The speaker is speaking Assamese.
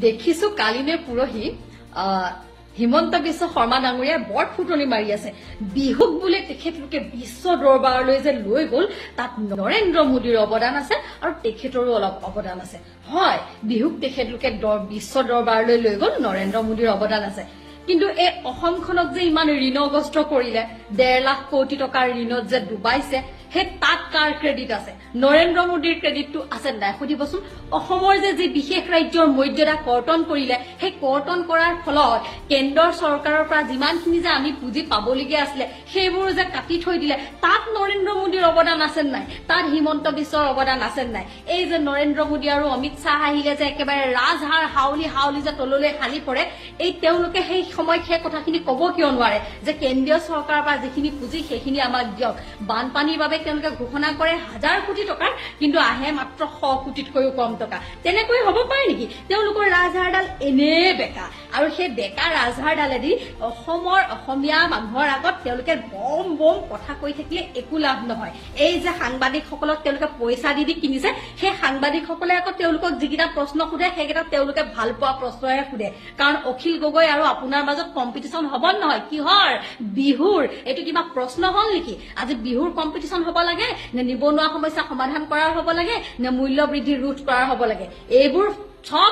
দেখিছো কালিনে পুৰহি হিমন্ত বিশ্ব শৰ্মা ডাঙৰীয়াই বৰ ফুটনি মাৰি আছে বিহুক বুলে তেখেতলোকে বিশ্ব দৰবাৰলৈ যে লৈ গল তাত নৰেন্দ্ৰ মোদীৰ অৱদান আছে আৰু তেখেতৰো অলপ অৱদান আছে হয় বিহুক তেখেতলোকে বিশ্ব দৰবাৰলৈ লৈ গল নৰেন্দ্ৰ মোদীৰ অৱদান আছে কিন্তু এই অসমখনক যে ইমান ঋণগ্ৰস্ত কৰিলে 1.5 লাখ কোটি টকাৰ ঋণত যে ডুবাইছে হে তাত কাৰ ক্ৰেডিট আছে নৰেন্দ্ৰ মোদীৰ ক্ৰেডিটটো আছে নাই সুধিবচোন অসমৰ যে বিশেষ ৰাজ্যৰ মৰ্যাদা কৰ্তন কৰিলে হে কৰ্তন কৰাৰ ফলত কেন্দ্ৰৰ চৰকাৰৰ পৰা যিমানখিনি যে আমি পুঁজি পাবলগীয়া আছিল সেইবোৰ যে কাটি থৈ দিলে তাত নৰেন্দ্ৰ মোদীৰ অৱদান আছে নাই তাত হিমন্ত বিশ্বৰ অৱদান আছে নাই এই যে নৰেন্দ্ৰ মোদী আৰু অমিত শাহ আহিলে যে একেবাৰে ৰাজহাৰ হাউলি যে তললৈ খালি পৰে এই তেওঁলোকে সেই সময় সেই কথাখিনি কব কিয় নোৱাৰে যে কেন্দ্ৰীয় চৰকাৰৰ পৰা যিখিনি পুঁজি সেইখিনি আমাক দিয়ক বানপানীৰ বাবে তেওঁলোকে ঘোষণা কৰে 1000 কোটি টকা কিন্তু আহে মাত্ৰ 100 কোটিতকৈও কম টকা তেনেকৈ হ'ব পাৰে নেকি তেওঁলোকৰ ৰাজহাৰডাল এনে বেকা আৰু সেই বেকা ৰাজহাৰডালেদি অসমীয়া মানুহৰ আগত তেওঁলোকে বম কথা কৈ থাকিলে একো লাভ নহয় এই যে সাংবাদিকসকলক তেওঁলোকে পইচা দি কিনিছে সেই সাংবাদিকসকলে আকৌ তেওঁলোকক যিকেইটা প্ৰশ্ন সোধে সেইকেইটা তেওঁলোকে ভাল পোৱা প্ৰশ্নহে সোধে কাৰণ অখিল গগৈ আৰু আপোনাৰ মাজত কম্পিটিশন হ'ব নহয় কিহৰ বিহুৰ এটো কিবা প্ৰশ্ন হল নেকি আজি বিহুৰ কম্পিটিশন হ'ব লাগে নে নিবনুৱা সমস্যা সমাধান কৰাৰ হ'ব লাগে নে মূল্য বৃদ্ধি ৰোধ কৰাৰ হ'ব লাগে এইবোৰ সব